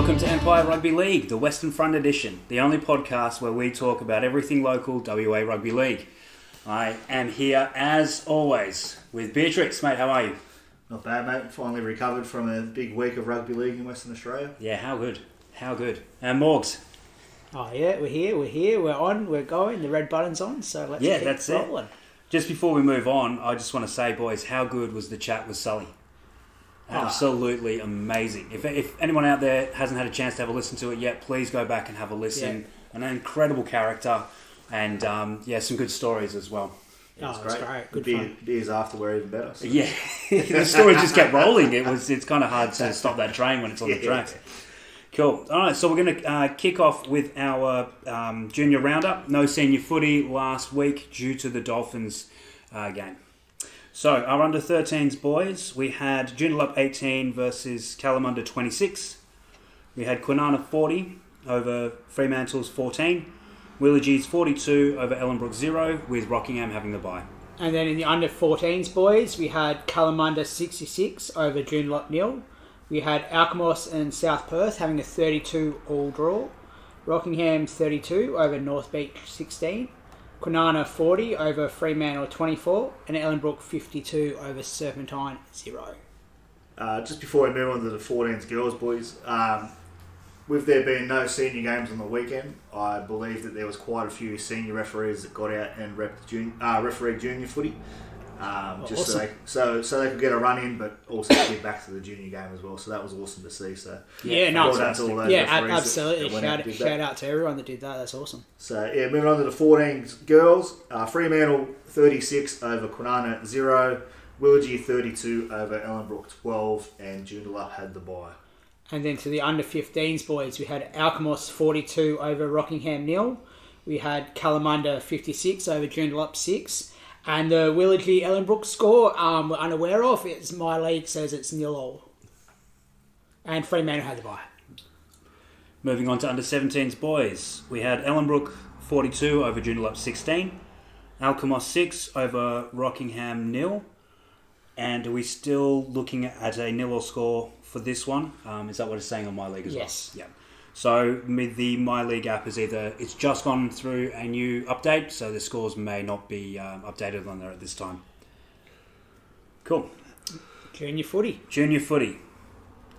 Welcome to Empire Rugby League, the Western Front edition, the only podcast where we talk about everything local WA Rugby League. I am here, as always, with Beatrix. Mate, how are you? Not bad, mate. Finally recovered from a big week of rugby league in Western Australia. Yeah, how good. How good. And Morgs? Oh yeah, we're here, we're on, we're going, the red button's on, so let's keep rolling. Just before we move on, I just want to say, boys, how good was the chat with Sully? Absolutely amazing. If anyone out there hasn't had a chance to have a listen to it yet, please go back and have a listen. Yeah. An incredible character and some good stories as well. Yeah, it's great. Good fun. Beers after were even better. So. Yeah, the story just kept rolling. It's kind of hard to stop that train when it's on the tracks. Cool. All right, so we're going to kick off with our junior roundup. No senior footy last week due to the Dolphins game. So, our under-13s boys, we had Joondalup 18 versus Kalamunda 26. We had Kwinana 40 over Fremantle's 14. Willagee's 42 over Ellenbrook 0, with Rockingham having the bye. And then in the under-14s boys, we had Kalamunda 66 over Joondalup 0. We had Alkimos and South Perth having a 32 all draw. Rockingham 32 over North Beach 16. Kwinana 40 over Fremantle 24, and Ellenbrook 52 over Serpentine 0. Just before we move on to the 14s girls, boys, with there being no senior games on the weekend, I believe that there was quite a few senior referees that got out and refereed junior footy, just awesome. so they could get a run in, but also get back to the junior game as well. So that was awesome to see. So absolutely. Shout out to everyone that did that. That's awesome. So moving on to the 14s girls, Fremantle 36 over Kwinana 0, Willagee 32 over Ellenbrook 12, and Joondalup had the bye. And then to the under-15s boys, we had Alkimos 42 over Rockingham 0. We had Kalamunda 56 over Joondalup 6. And the Willagee Ellenbrook score we're unaware of. It's my league says it's 0-0. And Fremantle had the bye. Moving on to under-17s boys, we had Ellenbrook 42 over Joondalup 16. Alkimos 6 over Rockingham 0. And are we still looking at a 0-0 score for this one? Is that what it's saying on my league as well? Yes. Yeah. So with the My League app is it's just gone through a new update, so the scores may not be updated on there at this time. Cool. Junior footy.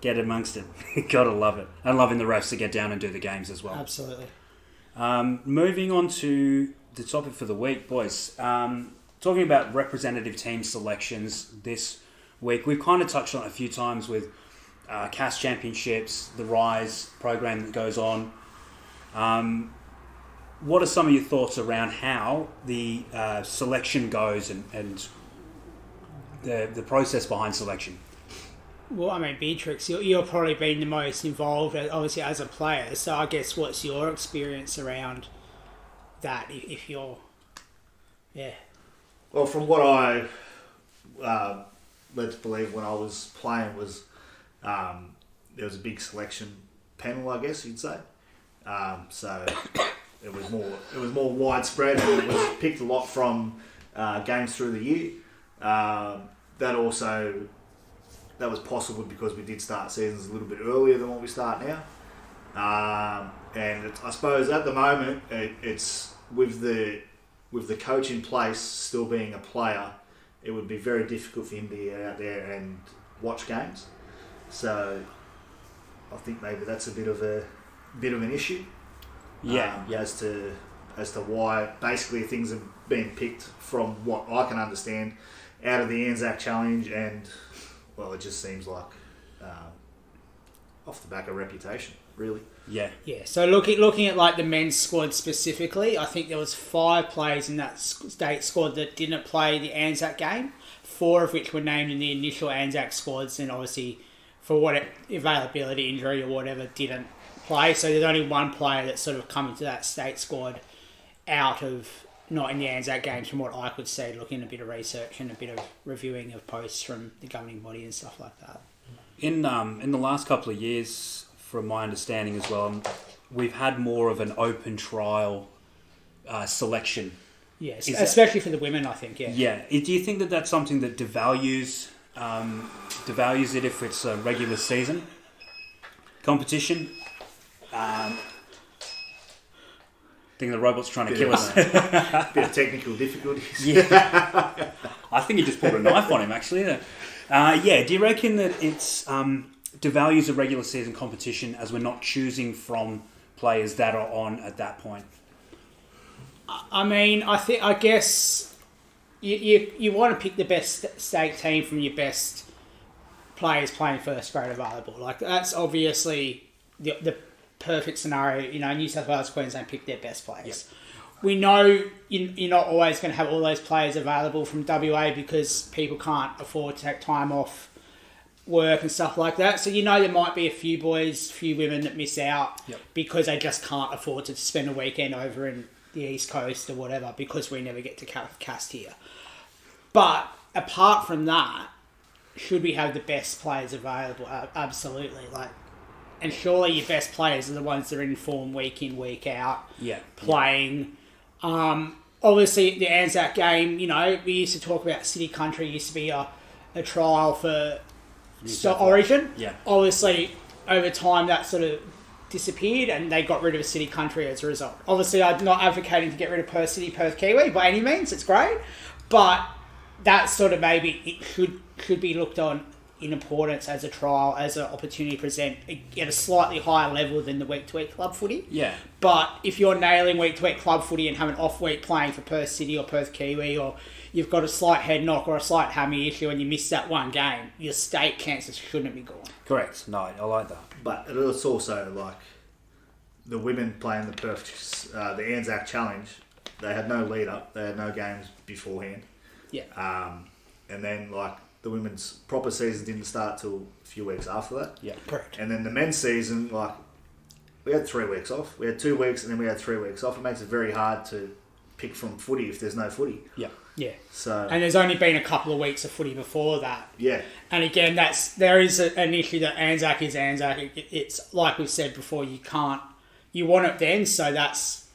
Get amongst it. Gotta love it. And loving the refs to get down and do the games as well. Absolutely. Moving on to the topic for the week, boys. Talking about representative team selections this week. We've kind of touched on it a few times with CAS Championships, the RISE program that goes on. What are some of your thoughts around how the selection goes and the process behind selection? Well, I mean, Beatrix, you've probably been the most involved, obviously, as a player. So I guess what's your experience around that, if you're... Yeah. Well, from what I led to believe when I was playing was... there was a big selection panel, I guess you'd say. So it was more widespread, and it was picked a lot from games through the year. That was possible because we did start seasons a little bit earlier than what we start now. I suppose at the moment it's with the coach in place still being a player, it would be very difficult for him to get out there and watch games. So I think maybe that's a bit of an issue. As to why basically things have been picked from what I can understand out of the Anzac Challenge, and well, it just seems like off the back of reputation, really. Yeah. So looking at like the men's squad specifically, I think there was 5 players in that state squad that didn't play the Anzac game, 4 of which were named in the initial Anzac squads, and obviously for what availability, injury or whatever, didn't play. So there's only 1 player that's sort of come into that state squad out of not in the Anzac games, from what I could see, looking at a bit of research and a bit of reviewing of posts from the governing body and stuff like that. In the last couple of years, from my understanding as well, we've had more of an open trial selection. Yes, especially for the women, I think. Yeah. Do you think that that's something that devalues it if it's a regular season? competition. I think the robot's trying to kill us. Bit of technical difficulties. Yeah. I think he just pulled a knife on him, actually. Do you reckon that it's devalues a regular season competition as we're not choosing from players that are on at that point? I mean, I guess you want to pick the best state team from your best players playing first grade available. Like, that's obviously the perfect scenario. You know, New South Wales, Queensland pick their best players. Yep. We know you're not always going to have all those players available from WA because people can't afford to take time off work and stuff like that. So, you know, there might be a few boys, few women that miss out because they just can't afford to spend a weekend over in the East Coast or whatever because we never get to cast here. But apart from that, should we have the best players available? Absolutely. And surely your best players are the ones that are in form week in, week out, playing. Obviously, the Anzac game, you know, we used to talk about City Country used to be a trial for Origin. Yeah. Obviously, over time, that sort of disappeared and they got rid of City Country as a result. Obviously, I'm not advocating to get rid of Perth City, Perth Kiwi by any means. It's great. But that sort of maybe it should be looked on in importance as a trial, as an opportunity to present at a slightly higher level than the week-to-week club footy. Yeah. But if you're nailing week-to-week club footy and have an off-week playing for Perth City or Perth Kiwi, or you've got a slight head knock or a slight hammy issue and you miss that one game, your state chances shouldn't be gone. Correct. No, I like that. But it's also like the women playing the Perth, the Anzac Challenge, they had no lead-up, they had no games beforehand. Yeah. And then, like, the women's proper season didn't start till a few weeks after that. Yeah, correct. And then the men's season, like, we had 3 weeks off. We had 2 weeks and then we had 3 weeks off. It makes it very hard to pick from footy if there's no footy. Yeah. Yeah. So, and there's only been a couple of weeks of footy before that. Yeah. And again, there is an issue that Anzac is Anzac. It's like we said before, you want it then, so that's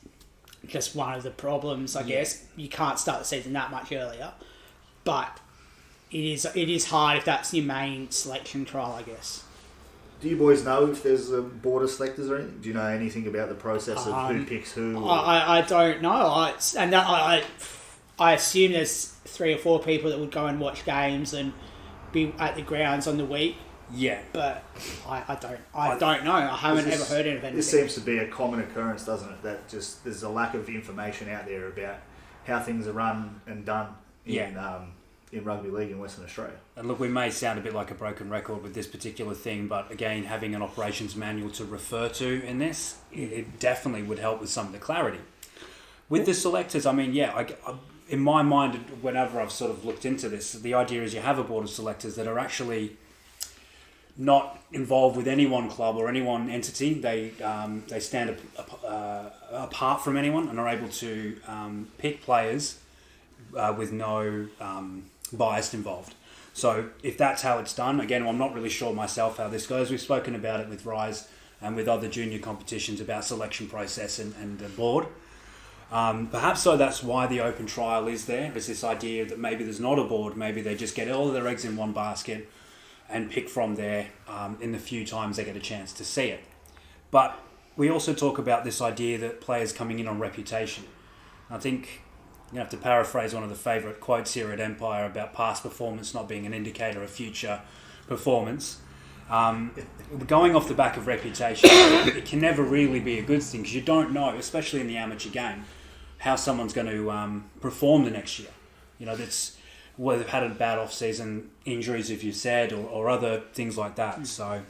just one of the problems, I guess. You can't start the season that much earlier. But it is hard if that's your main selection trial, I guess. Do you boys know if there's a board of selectors or anything? Do you know anything about the process of who picks who? I don't know. I assume there's 3 or 4 people that would go and watch games and be at the grounds on the week. Yeah. But I don't know. I haven't ever heard of anything. This seems to be a common occurrence, doesn't it? That just there's a lack of information out there about how things are run and done in rugby league in Western Australia. And look, we may sound a bit like a broken record with this particular thing, but again, having an operations manual to refer to in this, it definitely would help with some of the clarity. With the selectors, I mean, in my mind, whenever I've sort of looked into this, the idea is you have a board of selectors that are actually not involved with any one club or any one entity. They stand apart from anyone and are able to pick players with no bias involved. So if that's how it's done, again, I'm not really sure myself how this goes. We've spoken about it with Rise and with other junior competitions about selection process and the board. Perhaps so that's why the open trial is there. There's this idea that maybe there's not a board, maybe they just get all of their eggs in one basket and pick from there in the few times they get a chance to see it. But we also talk about this idea that players coming in on reputation. I think you have to paraphrase one of the favourite quotes here at Empire about past performance not being an indicator of future performance. Going off the back of reputation, it can never really be a good thing because you don't know, especially in the amateur game, how someone's going to perform the next year. You know, that's whether they've had a bad off-season, injuries, if you said, or other things like that. So,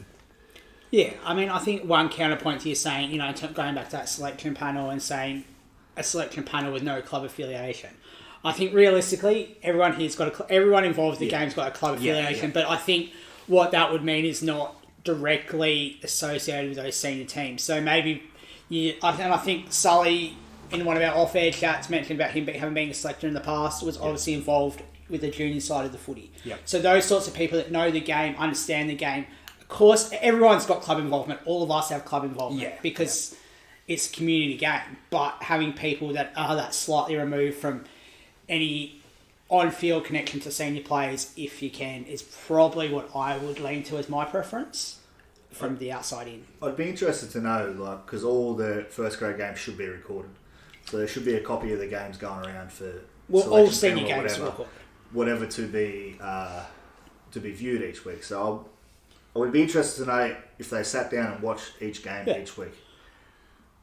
yeah, I mean, I think one counterpoint to you saying, you know, going back to that selection panel and saying a selection panel with no club affiliation. I think realistically, everyone involved in the game's got a club affiliation, but I think what that would mean is not directly associated with those senior teams. So maybe, I think Sully, in one of our off-air chats, mentioned about him having been a selector in the past, was obviously involved with the junior side of the footy. Yep. So those sorts of people that know the game, understand the game. Of course, everyone's got club involvement. All of us have club involvement because it's a community game. But having people that are that slightly removed from any on-field connection to senior players, if you can, is probably what I would lean to as my preference. from the outside in. I'd be interested to know, like, because all the first grade games should be recorded, so there should be a copy of the games going around for All senior games whatever to be viewed each week. So I would be interested to know if they sat down and watched each game each week.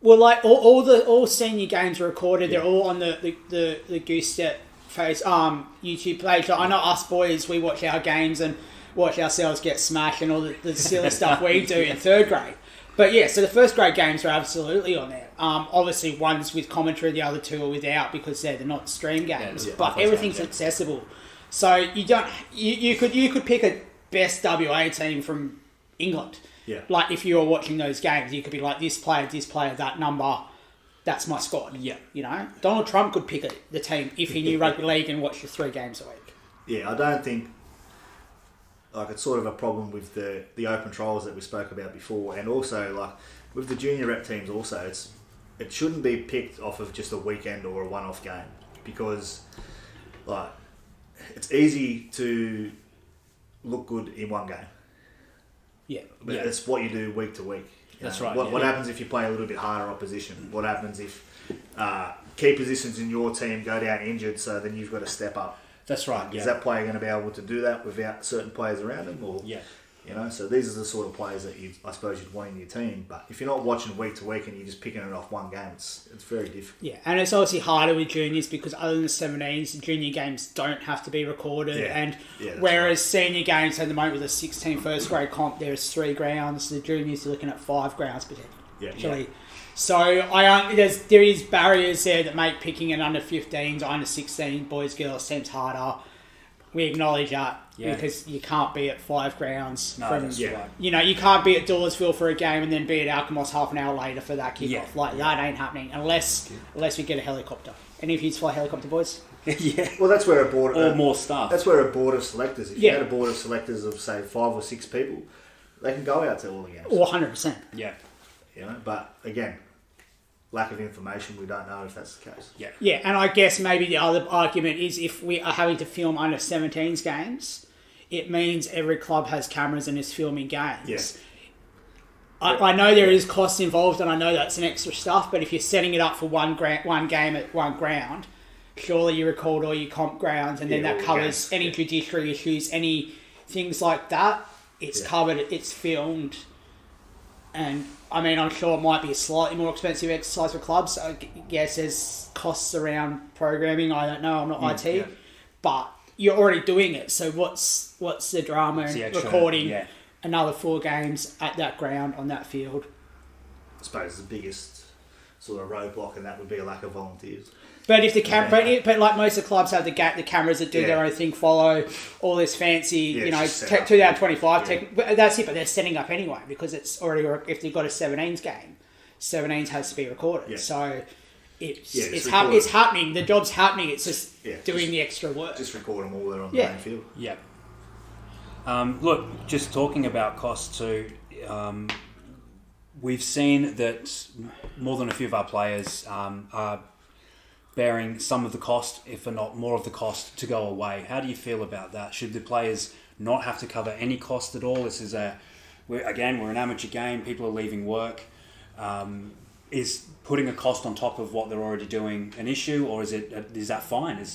Well, like all senior games are recorded. They're all on the Goose Step face YouTube page. So I know us boys, we watch our games and watch ourselves get smashed and all the silly stuff we do in third grade. But yeah, so the first grade games are absolutely on there. Obviously, one's with commentary, the other two are without because they're not stream games. But everything's accessible. So you could pick a best WA team from England. Yeah. Like if you were watching those games, you could be like this player, that number. That's my squad. Yeah. You know, Donald Trump could pick the team if he knew rugby league and watched the 3 games a week. Yeah, I don't think like it's sort of a problem with the open trials that we spoke about before, and also like with the junior rep teams. Also, it shouldn't be picked off of just a weekend or a one-off game because like it's easy to look good in one game. Yeah, but it's what you do week to week. That's right. What happens if you play a little bit harder opposition? What happens if key positions in your team go down injured? So then you've got to step up. That's right. Is that player going to be able to do that without certain players around him? Or so these are the sort of players that I suppose you'd want in your team. But if you're not watching week to week and you're just picking it off one game, it's very difficult. Yeah, and it's obviously harder with juniors because other than the 17s, the junior games don't have to be recorded. Whereas senior games at the moment with a 16 first grade comp, there's 3 grounds. The juniors are looking at 5 grounds potentially. So there is barriers there that make picking an under 15s or under 16 boys girls seems harder. We acknowledge that because you can't be at 5 grounds. You can't be at Dawesville for a game and then be at Alkimos half an hour later for that kickoff. That ain't happening unless we get a helicopter. Any of you fly helicopter, boys? Well, that's where a board or more staff. That's where a board of selectors. If you had a board of selectors of say 5 or 6 people, they can go out to all the games. 100%. Yeah. But again, lack of information, we don't know if that's the case. Yeah, and I guess maybe the other argument is if we are having to film under 17s games, it means every club has cameras and is filming games. Yes. I know there is costs involved and I know that's an extra stuff, but if you're setting it up for one game at one ground, surely you record all your comp grounds and then that covers any judiciary issues, any things like that. It's covered, it's filmed, and I mean, I'm sure it might be a slightly more expensive exercise for clubs. So I guess there's costs around programming. I don't know. I'm not IT, but you're already doing it. So what's the drama in recording another 4 games at that ground on that field? I suppose the biggest sort of roadblock in that would be a lack of volunteers. But if but like most of the clubs have the cameras that do their own thing, follow all this fancy, 2025 but that's it. But they're setting up anyway because it's already if they've got a 17s game, 17s has to be recorded. Yeah. So it's happening. The job's happening. It's just doing the extra work. Just record them all there on the main field. Yeah. Look, just talking about costs too. We've seen that more than a few of our players are bearing some of the cost, if not more of the cost, to go away. How do you feel about that? Should the players not have to cover any cost at all? This is we're an amateur game. People are leaving work. Is putting a cost on top of what they're already doing an issue, or is that fine?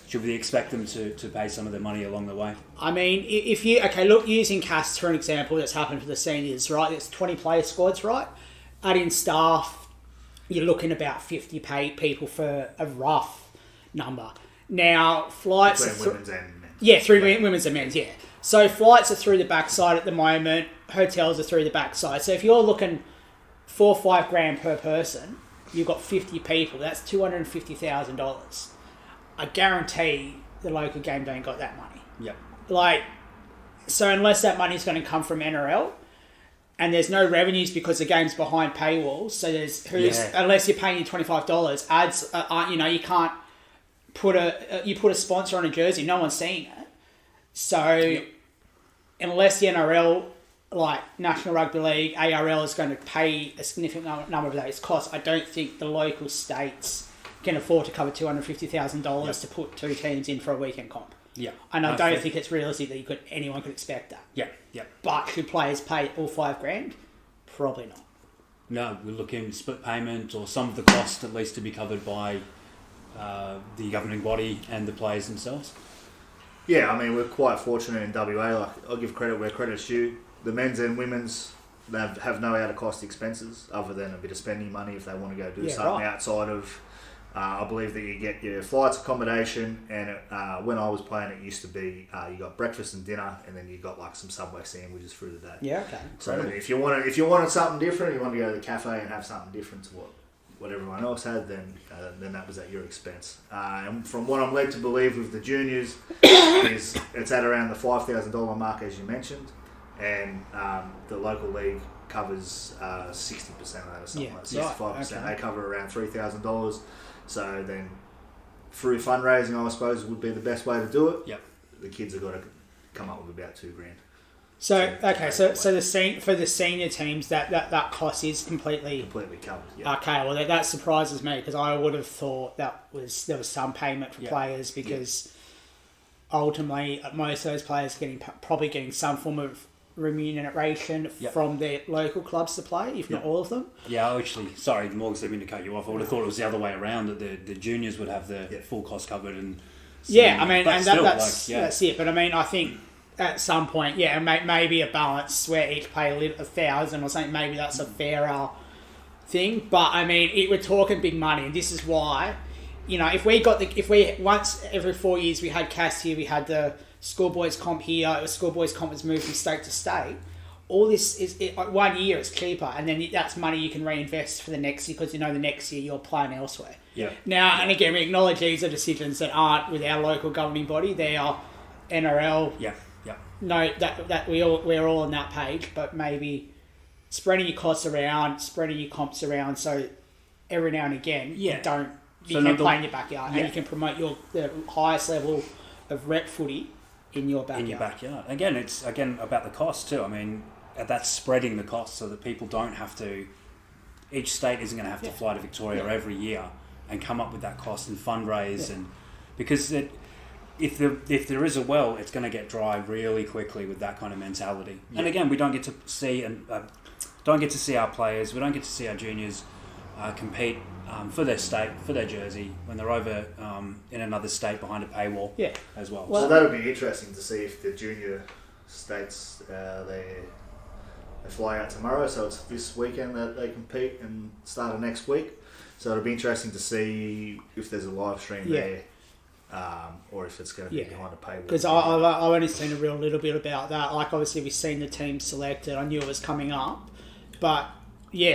Should we expect them to pay some of their money along the way? I mean, if you using Casts for an example, that's happened for the seniors, right? It's 20 player squads, right? Add in staff. You're looking about 50 people for a rough number. Now, flights... Between women's and men's. Yeah, through women's and men's, yeah. So flights are through the backside at the moment. Hotels are through the backside. So if you're looking $4 or $5 grand per person, you've got 50 people. That's $250,000. I guarantee the local game don't got that money. Yep. So unless that money's going to come from NRL... And there's no revenues because the game's behind paywalls. So unless you're paying $25, ads aren't. You can't put a sponsor on a jersey. No one's seeing it. So unless the NRL, like National Rugby League, ARL is going to pay a significant number of those costs, I don't think the local states can afford to cover $250,000 to put 2 teams in for a weekend comp. Yeah. And I don't think it's realistic that anyone could expect that. Yeah, yeah. But should players pay all $5,000? Probably not. No, we're looking split payment or some of the cost at least to be covered by the governing body and the players themselves. Yeah, I mean, we're quite fortunate in WA. Like, I'll give credit where credit's due. The men's and women's, they have no out-of-cost expenses other than a bit of spending money if they want to go do something outside of... I believe that you get your flights, accommodation, and when I was playing, it used to be you got breakfast and dinner, and then you got like some Subway sandwiches through the day. Yeah, okay. So if you wanted something different, you wanted to go to the cafe and have something different to what everyone else had, then that was at your expense. And from what I'm led to believe with the juniors, is it's at around the $5,000 mark as you mentioned, and the local league covers 60% of that or something like 65%. Right, okay. They cover around $3,000. So then, through fundraising, I suppose would be the best way to do it. Yep. The kids have got to come up with about $2,000. So for the senior teams, that cost is completely covered. Yeah. Okay, well that surprises me because I would have thought there was some payment for players because ultimately most of those players are probably getting some form of remuneration from their local clubs to play, if not all of them. Yeah, actually, sorry, Morgan, I didn't mean to cut you off. I would have thought it was the other way around, that the juniors would have the full cost covered. And that's it. But I mean, I think at some point, maybe a balance where each pay $1,000 or something, maybe that's a fairer thing. But I mean, we're talking big money, and this is why, if we once every 4 years we had CAS here, we had the schoolboys comp here, schoolboys comp was moved from state to state. All this is 1 year it's cheaper, and then that's money you can reinvest for the next year because the next year you're playing elsewhere. Yeah. Now, and again, we acknowledge these are decisions that aren't with our local governing body. They are NRL. Yeah. Yeah. No, that we're all on that page, but maybe spreading your costs around, spreading your comps around, so every now and again you can play in your backyard and you can promote the highest level of rep footy in your backyard. Again, it's about the cost too. I mean, that's spreading the cost so that people don't have to. Each state isn't going to have to fly to Victoria every year and come up with that cost and fundraise, and because if there is a well, it's going to get dry really quickly with that kind of mentality. Yeah. And again, we don't get to see our players. We don't get to see our juniors compete for their state, for their jersey, when they're over in another state behind a paywall as well. So that'll be interesting to see if the junior states, they fly out tomorrow, so it's this weekend that they compete and start of next week. So it'll be interesting to see if there's a live stream there, or if it's going to be behind a paywall. Because I've only seen a little bit about that. Like, obviously we've seen the team selected. I knew it was coming up, but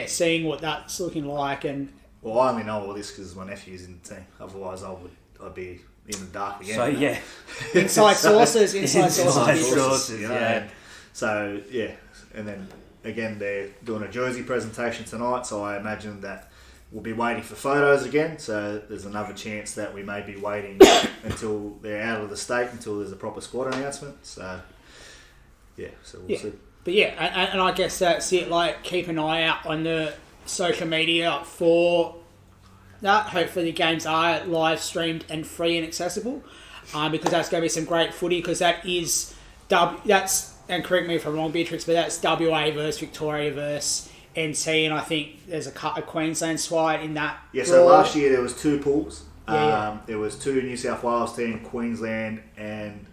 seeing what that's looking like. And well, I only know all this because my nephew's in the team. Otherwise, I'd be in the dark again. So inside sources. So and then again, they're doing a jersey presentation tonight. So I imagine that we'll be waiting for photos again. So there's another chance that we may be waiting until they're out of the state until there's a proper squad announcement. So we'll see. But and I guess that's it. Like, keep an eye out on the social media for that. Hopefully the games are live streamed and free and accessible, because that's going to be some great footy. Because and correct me if I'm wrong, Beatrix, but that's WA versus Victoria versus NT, and I think there's a Queensland side in that. Yeah. So last year there was two pools. There was two New South Wales team, Queensland, and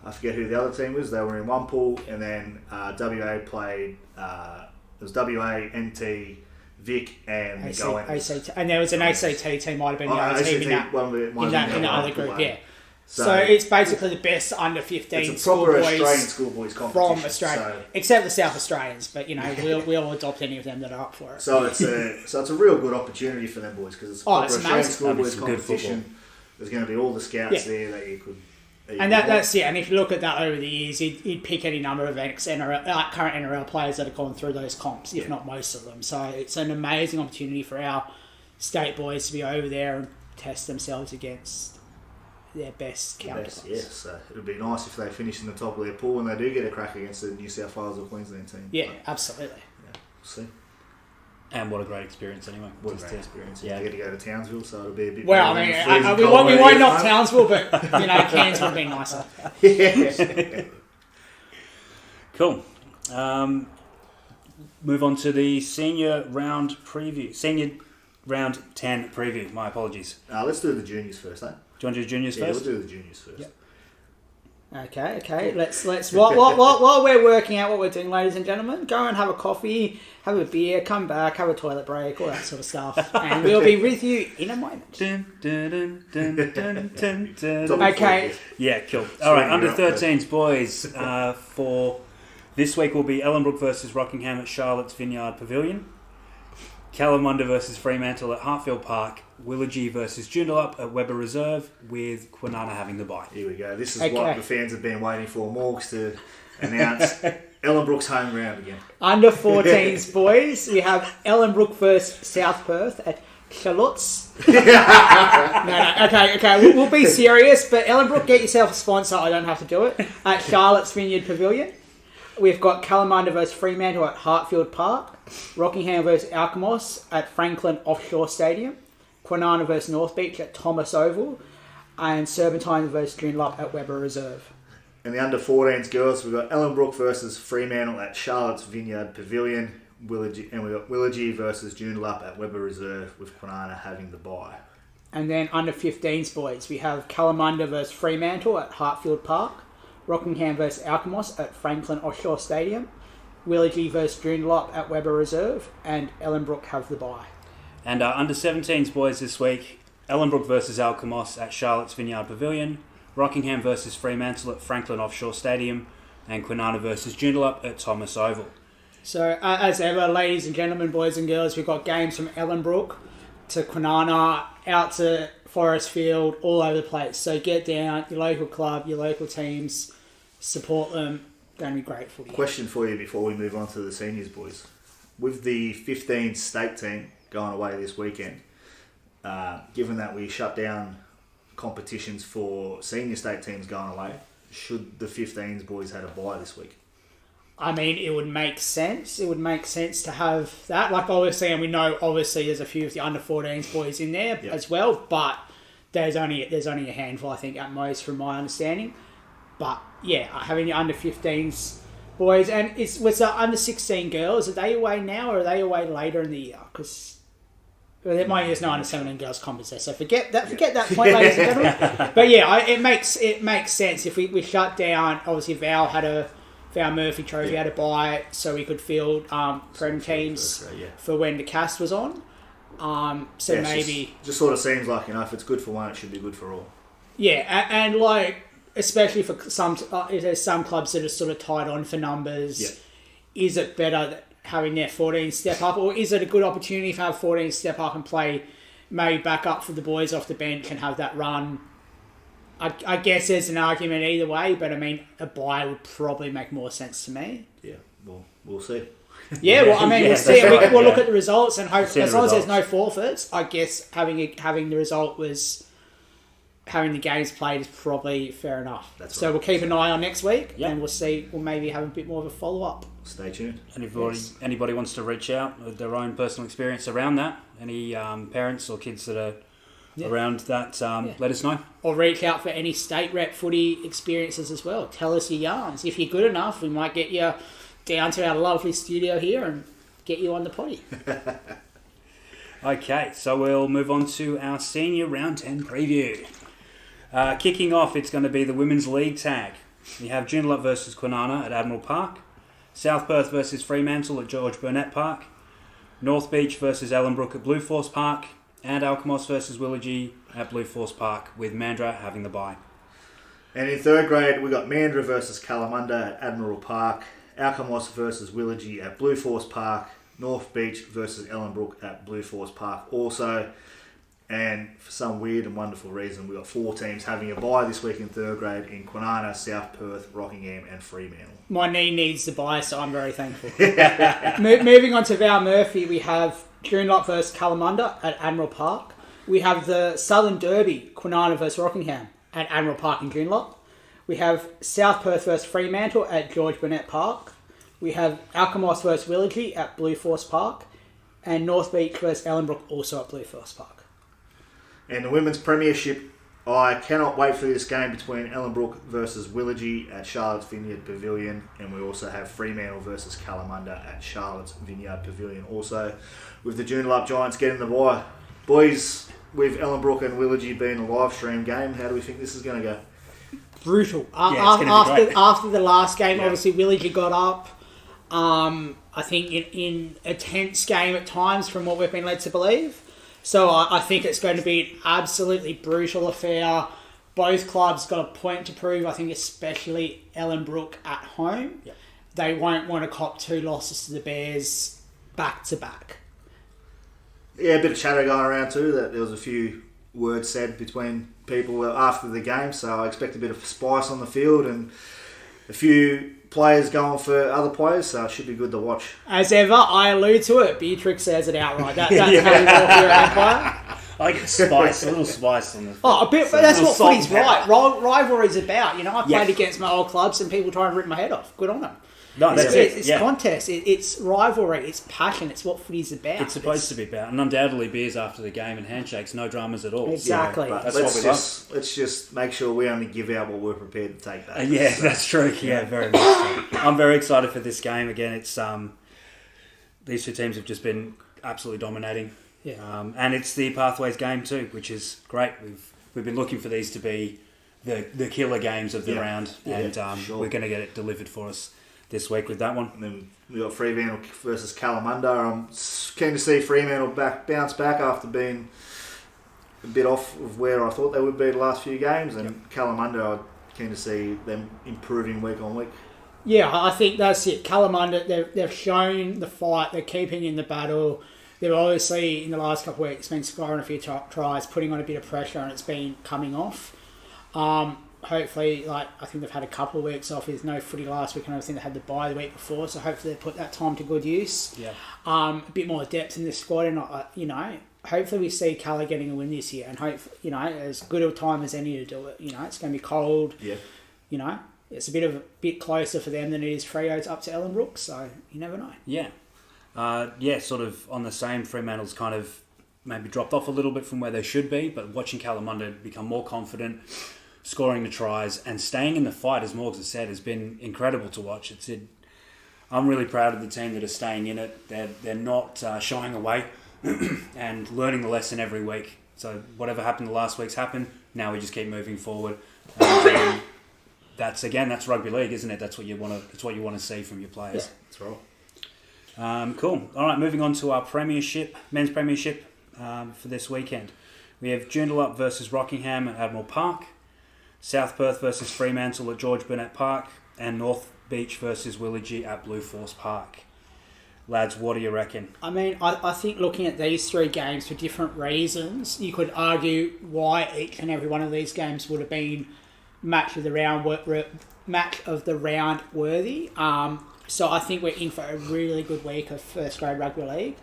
I forget who the other team was. They were in one pool, and then WA played. It was WA, NT, Vic, and the ACT, and there was an ACT team. Might have been the other team in that other group. Yeah. So it's basically the best under 15 it's a proper Australian schoolboys competition from Australia, except the South Australians. But we'll adopt any of them that are up for it. So it's a real good opportunity for them boys because it's a proper Australian schoolboys competition. There's going to be all the scouts there that you could. That's it. And if you look at that over the years, you'd pick any number of current NRL players that have gone through those comps, if not most of them. So it's an amazing opportunity for our state boys to be over there and test themselves against their best counterparts. Yes, so it'd be nice if they finish in the top of their pool and they do get a crack against the New South Wales or Queensland team. Yeah, absolutely. Yeah, we'll see. And what a great experience anyway. What a great experience. Yeah. You get to go to Townsville, so it'll be a bit... Well, more I mean, than freezing we cold won't where knock you Townsville, but, Cairns would be nicer. Yeah. Cool. Move on to the senior round preview. Senior round 10 preview. My apologies. Let's do the juniors first, eh? Do you want to do juniors Yeah, first? we'll do the juniors first. Yep. Okay. Let's while we're working out what we're doing, ladies and gentlemen, go and have a coffee, have a beer, come back, have a toilet break, all that sort of stuff, and we'll be with you in a moment. Dun, dun, dun, dun, dun, dun, dun. Topic Okay. 4. Yeah, cool. All right, under Swing it up, 13s boys. For this week will be Ellenbrook versus Rockingham at Charlotte's Vineyard Pavilion. Kalamunda versus Fremantle at Hartfield Park. Willagee versus Joondalup at Weber Reserve, with Kwinana having the bye. Here we go. This is Okay. what the fans have been waiting for. Morgs to announce Ellenbrook's home ground again. Under 14s boys, we have Ellenbrook versus South Perth at Charlotte's. No, okay, we'll be serious, but Ellenbrook, get yourself a sponsor. I don't have to do it. At Charlotte's Vineyard Pavilion. We've got Kalamunda versus Fremantle at Hartfield Park. Rockingham versus Alkimos at Franklin Offshore Stadium. Kwinana versus North Beach at Thomas Oval. And Serpentine versus Joondalup at Weber Reserve. In the under 14s girls, we've got Ellenbrook versus Fremantle at Charlotte's Vineyard Pavilion. And we've got Willagee versus Joondalup at Weber Reserve, with Kwinana having the bye. And then under 15s boys, we have Kalamunda versus Fremantle at Hartfield Park. Rockingham versus Alkimos at Franklin Offshore Stadium. Willagee versus Joondalup at Weber Reserve. And Ellenbrook have the bye. And under 17s boys this week, Ellenbrook versus Alkimos at Charlotte's Vineyard Pavilion. Rockingham versus Fremantle at Franklin Offshore Stadium. And Kwinana versus Joondalup at Thomas Oval. So, as ever, ladies and gentlemen, boys and girls, we've got games from Ellenbrook to Kwinana, out to Forest Field, all over the place. So get down, your local club, your local teams, support them. Going to be great for you. Question for you before we move on to the seniors, boys. With the 15 state team going away this weekend, given that we shut down competitions for senior state teams going away, should the 15s boys had a bye this week? I mean, it would make sense. It would make sense to have that. Like, obviously, and we know, obviously, there's a few of the under 14s boys in there as well, but there's only a handful, I think, at most, from my understanding. But, yeah, having the under 15s boys, and was the under 16 girls, are they away now or are they away later in the year? Because there might be no under 17 girls competition, so forget that point, ladies and gentlemen. But, yeah, it makes sense. If we shut down, obviously, Val Murphy Trophy had a bye, so we could field prem teams for when the cast was on. So yeah, maybe just sort of seems like, if it's good for one, it should be good for all. Yeah, and like especially for some, there's some clubs that are sort of tied on for numbers. Yeah. Is it better having their 14 step up, or is it a good opportunity to have 14 step up and play maybe back up for the boys off the bench and have that run? I guess there's an argument either way, but I mean, a bye would probably make more sense to me. Yeah, well, we'll see. Yeah, well, I mean, we'll see. Right, We'll look at the results and hope, See as the long as there's results. no forfeits, I guess having the result was having the games played is probably fair enough. That's so right. we'll keep an eye on next week, Yep. and we'll see. We'll maybe have a bit more of a follow up. Stay tuned. And if anybody wants to reach out with their own personal experience around that, any parents or kids that are around that, let us know. Or reach out for any state rep footy experiences as well. Tell us your yarns. If you're good enough, we might get you down to our lovely studio here and get you on the potty. Okay, so we'll move on to our senior round 10 preview. Kicking off, it's going to be the Women's League tag. We have Joondalup versus Kwinana at Admiral Park, South Perth versus Fremantle at George Burnett Park, North Beach versus Ellenbrook at Blue Force Park, and Alkimos versus Willagee at Blue Force Park, with Mandurah having the bye. And in third grade, we got Mandurah versus Kalamunda at Admiral Park, Alkimos versus Willagee at Blue Force Park, North Beach versus Ellenbrook at Blue Force Park also. And for some weird and wonderful reason, we've got 4 teams having a bye this week in third grade in Kwinana, South Perth, Rockingham and Fremantle. My knee needs the bye, so I'm very thankful. Moving on to Val Murphy, we have Joondalup versus Kalamunda at Admiral Park. We have the Southern Derby, Kwinana versus Rockingham at Admiral Park in Joondalup. We have South Perth versus Fremantle at George Burnett Park. We have Alkimos versus Willagee at Blue Force Park. And North Beach versus Ellenbrook, also at Blue Force Park. And the Women's Premiership, I cannot wait for this game between Ellenbrook versus Willoughby at Charlotte's Vineyard Pavilion. And we also have Fremantle versus Kalamunda at Charlotte's Vineyard Pavilion. Also, with the Joondalup Giants getting the bye. Boys, with Ellenbrook and Willoughby being a live stream game, how do we think this is going to go? Brutal. Great. After the last game, obviously Willoughby got up. I think in a tense game at times, from what we've been led to believe. So I think it's going to be an absolutely brutal affair. Both clubs got a point to prove. I think especially Ellenbrook at home. Yep. They won't want to cop 2 losses to the Bears back to back. Yeah, a bit of chatter going around too, that there was a few words said between people after the game, so I expect a bit of spice on the field and a few players going for other players, so it should be good to watch. As ever, I allude to it. Beatrix says it outright. That's how you walk here at Empire. I get spice, a little spice on the. Oh, a bit, but that's what salt footy's and pepper. right. Rivalry's about. You know, I played Yes. against my old clubs and people try and rip my head off. Good on them. No, that's it. It's Yeah. contest. It's rivalry. It's passion. It's what footy's about. It's supposed to be about, and undoubtedly beers after the game and handshakes, no dramas at all. Exactly. But That's let's what we let's just make sure we only give out what we're prepared to take back. Yeah, that's true. Yeah, very much so. I'm very excited for this game. Again, it's these two teams have just been absolutely dominating. Yeah. And it's the Pathways game too, which is great. We've been looking for these to be the killer games of the round, and sure. we're going to get it delivered for us this week with that one. And then we got Fremantle versus Kalamunda. I'm keen to see Fremantle bounce back after being a bit off of where I thought they would be the last few games, and Kalamunda, I'm keen to see them improving week on week. Yeah, I think that's it. Kalamunda, they've shown the fight. They're keeping in the battle. They've obviously, in the last couple of weeks, been scoring a few tries, putting on a bit of pressure, and it's been coming off. Hopefully, I think they've had a couple of weeks off. There's no footy last week, and I think they had the bye the week before, so hopefully they put that time to good use. Yeah. A bit more depth in the squad, and hopefully we see Calla getting a win this year, and as good a time as any to do it. It's going to be cold. Yeah. It's a bit closer for them than it is Freo. It's up to Ellenbrook, so you never know. Yeah. Sort of on the same. Fremantle's kind of maybe dropped off a little bit from where they should be, but watching Kalamunda become more confident, scoring the tries and staying in the fight, as Morgs has said, has been incredible to watch. I'm really proud of the team that are staying in it. They're not shying away and learning the lesson every week. So whatever happened the last week's happened. Now we just keep moving forward. And, that's rugby league, isn't it? That's what you want to. That's what you want to see from your players. Yeah, that's right. Cool. All right, moving on to our men's premiership for this weekend. We have Joondalup versus Rockingham at Admiral Park, South Perth versus Fremantle at George Burnett Park, and North Beach versus Willoughby at Blue Force Park. Lads, what do you reckon? I mean, I think looking at these 3 games for different reasons, you could argue why each and every one of these games would have been match of the round worthy. So I think we're in for a really good week of first grade rugby league.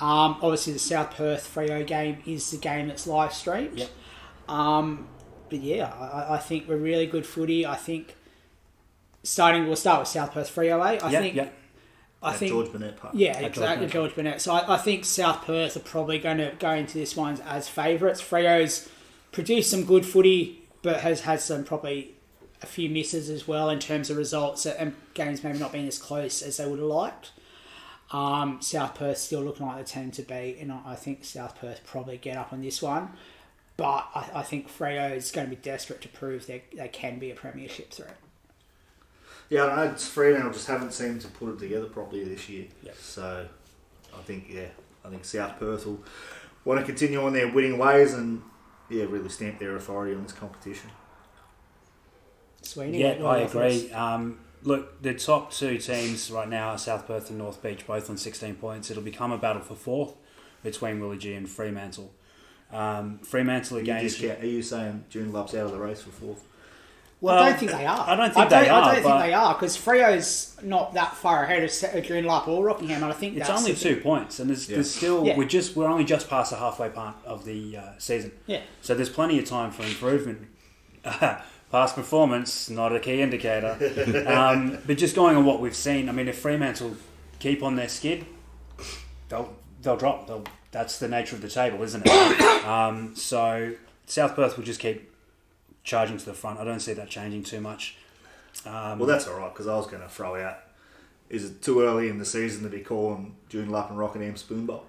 Obviously, the South Perth Freo game is the game that's live streamed. Yep. But yeah, I think we're really good footy. I think we'll start with South Perth Freo. I think George Burnett Park. Yeah, exactly, George Burnett. So I think South Perth are probably going to go into this one as favourites. Freo's produced some good footy, but has had some probably a few misses as well in terms of results and games maybe not being as close as they would have liked. South Perth still looking like the team to beat, and I think South Perth probably get up on this one. But I think Freo is going to be desperate to prove they can be a premiership threat. Yeah, I don't know. Fremantle just haven't seemed to put it together properly this year. Yep. So I think South Perth will want to continue on their winning ways and really stamp their authority on this competition. Sweeney, Yeah, I agree. Look, the top 2 teams right now are South Perth and North Beach, both on 16 points. It'll become a battle for 4th between Willoughby and Fremantle. Fremantle again. Are you saying Joondalup's out of the race for 4th? Well, I don't think they are. I don't think they are. I don't think they are because Freo's not that far ahead of Joondalup or Rockingham. And I think it's that's only 2 points, and there's still we're only just past the halfway part of the season. Yeah. So there's plenty of time for improvement. Past performance, not a key indicator. But just going on what we've seen, I mean, if Fremantle keep on their skid, they'll drop. That's the nature of the table, isn't it? So South Perth will just keep charging to the front. I don't see that changing too much. Well, that's all right, because I was going to throw out, is it too early in the season to be calling Joondalup and Rockingham Spoon Bowl?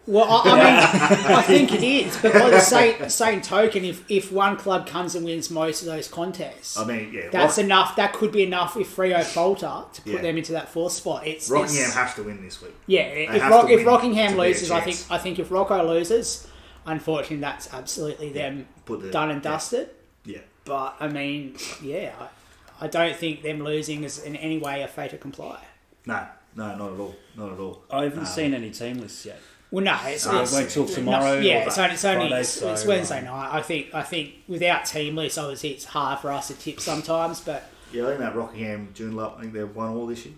Well, I mean, I think it is, but by the same token, if one club comes and wins most of those contests, I mean, yeah, that's enough. That could be enough if Freo falter to put them into that fourth spot. Rockingham have to win this week. Yeah, if Rockingham loses, I think if Rocco loses, unfortunately, that's absolutely them done and dusted. Yeah, but I mean, I don't think them losing is in any way a fait accompli. No, not at all. I haven't seen any team lists yet. Well, no, it's wait till tomorrow. It's only Friday, it's Wednesday night. I think without team lists, obviously it's hard for us to tip sometimes. But yeah, I think that Rockingham Joondalup, I think they've won all this year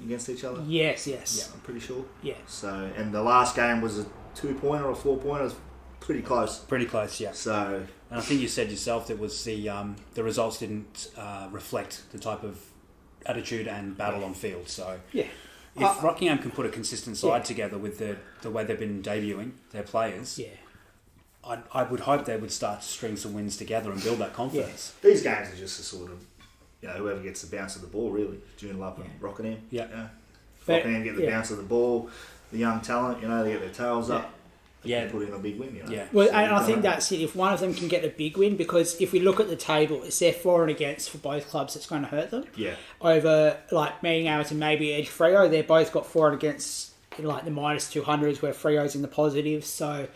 against each other. Yes. Yeah, I'm pretty sure. Yeah. So, and the last game was a 2-pointer or a 4-pointer. It was pretty close. Pretty close, yeah. So, and I think you said yourself that was the results didn't reflect the type of attitude and battle on field. So yeah. If Rockingham can put a consistent side together with the way they've been debuting their players, I would hope they would start to string some wins together and build that confidence. These games are just a sort of, whoever gets the bounce of the ball, really. Joondalup and Rockingham. Yeah. Rockingham get the bounce of the ball. The young talent, they get their tails up. Yeah, put in a big win. Yeah. Well, and I think that's it. If one of them can get a big win, because if we look at the table, it's their for and against for both clubs that's going to hurt them. Yeah. Over being able to maybe edge Freo, they've both got for and against in the -200s, where Freo's in the positives. So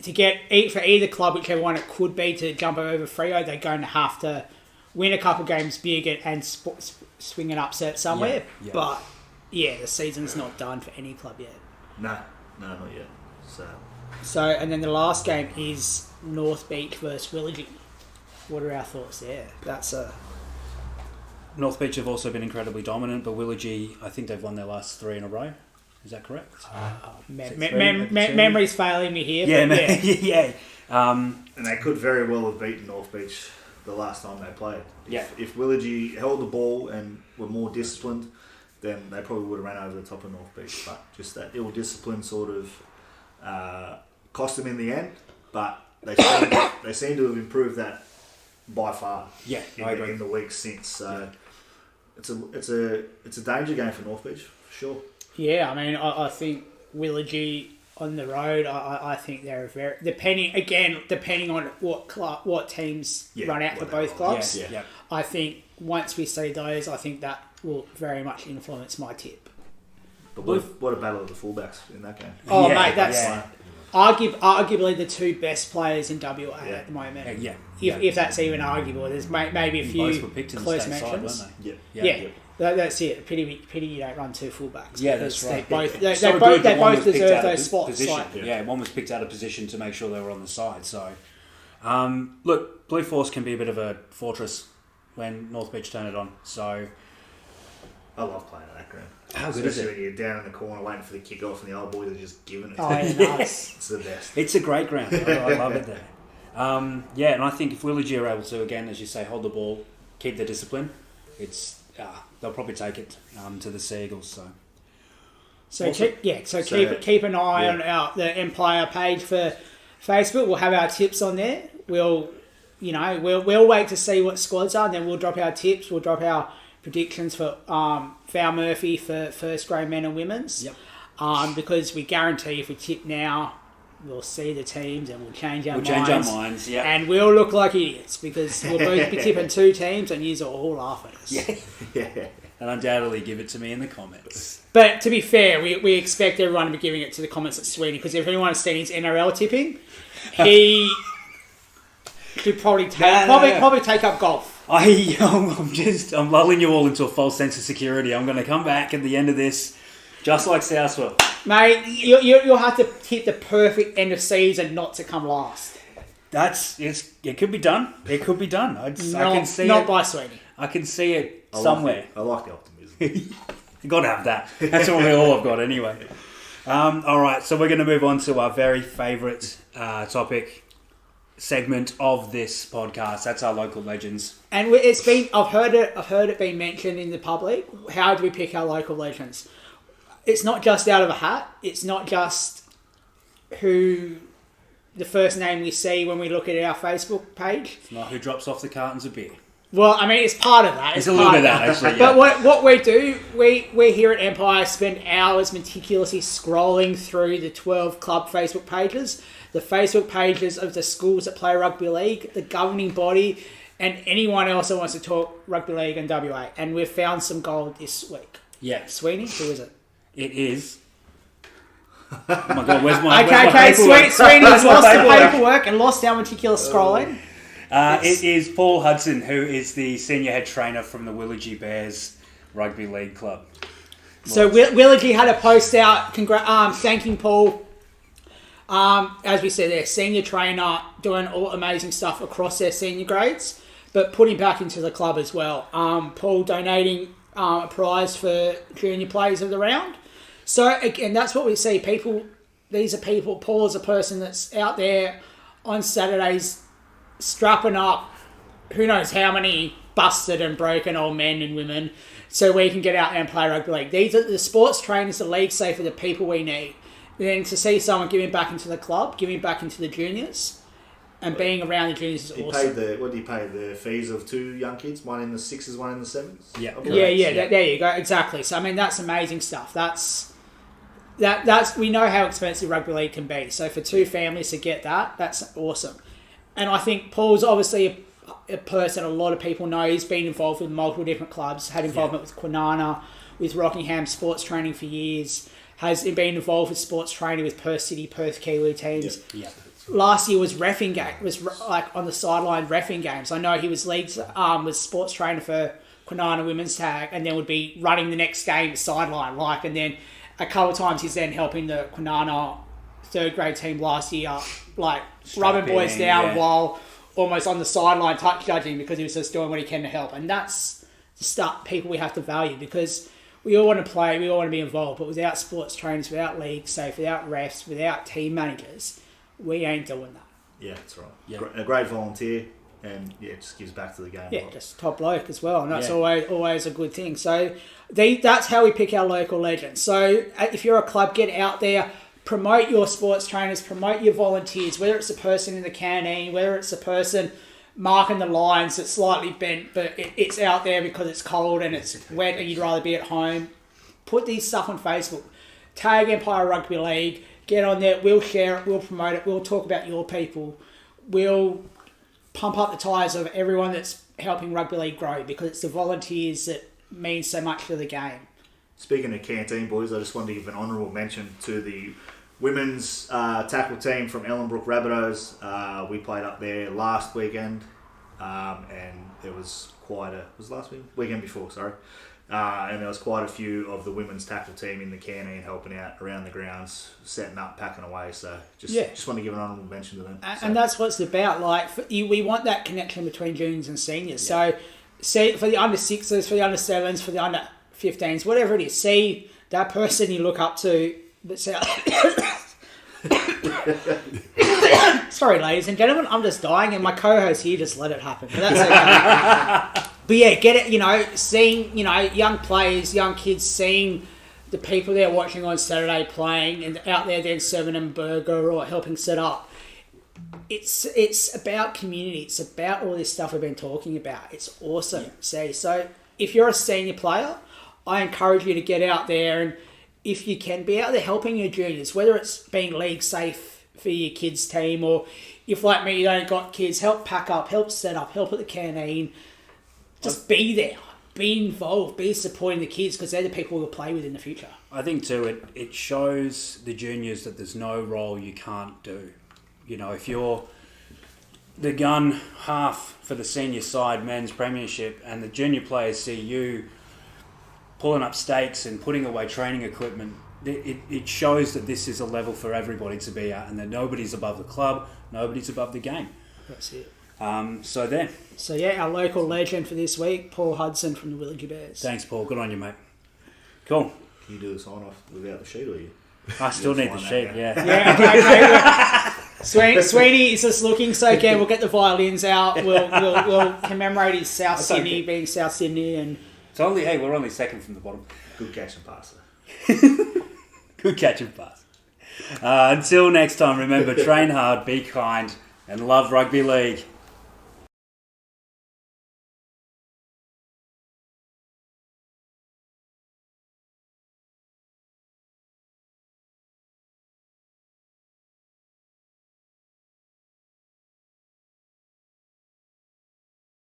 to get for either club, whichever one it could be, to jump over Freo, they're going to have to win a couple games big and swing an upset somewhere. Yeah. But the season's not done for any club yet. No, not yet. So, and then the last game is North Beach versus Willagee. What are our thoughts there? North Beach have also been incredibly dominant, but Willagee, I think they've won their last 3 in a row. Is that correct? Memory's failing me here. Yeah. And they could very well have beaten North Beach the last time they played. If Willagee held the ball and were more disciplined, then they probably would have ran over the top of North Beach. But just that ill-discipline sort of cost them in the end, but they seem to have improved that by far. Yeah, in the weeks since. So it's a danger game for North Beach for sure. Yeah, I mean, I think Willagee on the road. I think they're very depending on what teams run out for both clubs. Yeah. I think once we see those, I think that will very much influence my tip. But what a battle of the fullbacks in that game. Oh, mate, that's arguably the two best players in WA at the moment. If that's even arguable. There's maybe a few close mentions. That's it. Pity you don't run two fullbacks. Yeah, that's right. They both deserve those spots. One was picked out of position to make sure they were on the side. So, look, Blue Force can be a bit of a fortress when North Beach turn it on. So, I love playing at that ground. How good is it? When you're down in the corner waiting for the kick-off and the old boys are just giving it. Oh, yeah, nice. It's the best. It's a great ground. I love it there. And I think if Willagee are able to, again, as you say, hold the ball, keep the discipline, they'll probably take it to the Seagulls. Keep an eye on the Empire page for Facebook. We'll have our tips on there. We'll wait to see what squads are, and then we'll drop our tips. We'll drop our predictions for Val Murphy for first grade men and women's. Yep. Because we guarantee if we tip now, we'll see the teams and we'll change our minds. Yeah. And we'll look like idiots because we'll both be tipping two teams and you'll all laugh at us. Yeah. And undoubtedly give it to me in the comments. But to be fair, we expect everyone to be giving it to the comments at Sweeney, because if anyone has seen his NRL tipping, he could probably take up golf. I'm lulling you all into a false sense of security. I'm going to come back at the end of this, just like Southwell. Mate, you'll have to hit the perfect end of season not to come last. It could be done. It could be done. I can see not by Sweeney. I can see it somewhere. I like the optimism. You got to have that. That's all I've got anyway. All right, so we're going to move on to our very favourite topic segment of this podcast. That's our local legends. And it's been I've heard it being mentioned in the public. How do we pick our local legends? it's not just out of a hat. It's not just who the first name we see when we look at our Facebook page. It's not who drops off the cartons of beer. Well, I mean, it's part of that. It's a little bit of that, actually. Yeah. But what we do, we here at Empire spend hours meticulously scrolling through the 12 club Facebook pages, the Facebook pages of the schools that play rugby league, the governing body, and anyone else that wants to talk rugby league and WA. And we've found some gold this week. Yeah. Sweeney, who is it? It is. Oh my God, where's my Okay, paperwork? Sweeney has lost the paperwork and lost our meticulous scrolling. It is Paul Hudson, who is the senior head trainer from the Willagee Bears Rugby League Club. So Willagee had a post out thanking Paul. As we said, their senior trainer doing all amazing stuff across their senior grades, but putting back into the club as well. Paul donating a prize for junior players of the round. So again, that's what we see. These are people. Paul is a person that's out there on Saturdays strapping up who knows how many busted and broken old men and women so we can get out there and play rugby league. These are the sports trainers, the league safe, are the people we need. And then to see someone giving back into the club, giving back into the juniors, and being around the juniors is awesome. What do you pay? The fees of 2 young kids, one in the 6s, one in the 7s? Yeah. There you go. Exactly. So I mean, that's amazing stuff. That's we know how expensive rugby league can be. So for 2 families to get that, that's awesome. And I think Paul's obviously a person a lot of people know. He's been involved with multiple different clubs, had involvement with Kwinana, with Rockingham sports training for years, has been involved with sports training with Perth City, Perth Kiwi teams. Yeah. Last year was reffing like on the sideline reffing games. I know he was was sports trainer for Kwinana women's tag, and then would be running the next game sideline, and then a couple of times he's then helping the Kwinana 3rd grade team last year, rubbing boys down while almost on the sideline touch judging because he was just doing what he can to help. And that's the stuff people we have to value, because we all want to play, we all want to be involved, but without sports trainers, without league safe, without refs, without team managers, we ain't doing that. Yeah, that's right. Yeah. A great volunteer, and it just gives back to the game. Yeah, just top bloke as well, and that's always a good thing. So that's how we pick our local legends. So if you're a club, get out there, promote your sports trainers, promote your volunteers, whether it's a person in the canteen, whether it's a person marking the lines that's slightly bent, but it's out there because it's cold and it's wet and you'd rather be at home. Put these stuff on Facebook. Tag Empire Rugby League. Get on there. We'll share it. We'll promote it. We'll talk about your people. We'll pump up the tyres of everyone that's helping rugby league grow, because it's the volunteers that mean so much to the game. Speaking of canteen boys, I just wanted to give an honourable mention to the women's tackle team from Ellenbrook Rabbitohs. We played up there last weekend, and there was was last weekend before, sorry. And there was quite a few of the women's tackle team in the canteen helping out around the grounds, setting up, packing away. So just want to give an honourable mention to them. And that's what it's about. We want that connection between juniors and seniors. Yeah. So see, for the under 6s, for the under 7s, for the under 15s, whatever it is, see that person you look up to. But sorry, ladies and gentlemen, I'm just dying, and my co-host here just let it happen. But that's okay. But yeah, get it. Seeing young players, young kids, seeing the people they're watching on Saturday playing, and out there then serving them a burger or helping set up. It's about community. It's about all this stuff we've been talking about. It's awesome. Yeah. See, so if you're a senior player, I encourage you to get out there, and if you can, be out there helping your juniors, whether it's being league safe for your kids' team, or if, like me, you don't got kids, help pack up, help set up, help at the canteen. Just be there, be involved, be supporting the kids, because they're the people we'll play with in the future. I think too, it shows the juniors that there's no role you can't do. If you're the gun half for the senior side men's premiership, and the junior players see you pulling up stakes and putting away training equipment, it shows that this is a level for everybody to be at, and that nobody's above the club, nobody's above the game. That's it. So yeah, our local legend for this week, Paul Hudson from the Willagee Bears. Thanks, Paul. Good on you, mate. Cool. Can you do the sign off without the sheet, or you? I still need the sheet, yeah. Yeah, okay. Sweeney is just looking so good. We'll get the violins out. We'll commemorate his South Sydney being South Sydney, and we're only second from the bottom. Good catch and passer. Good catch and pass. Until next time, remember, train hard, be kind, and love rugby league.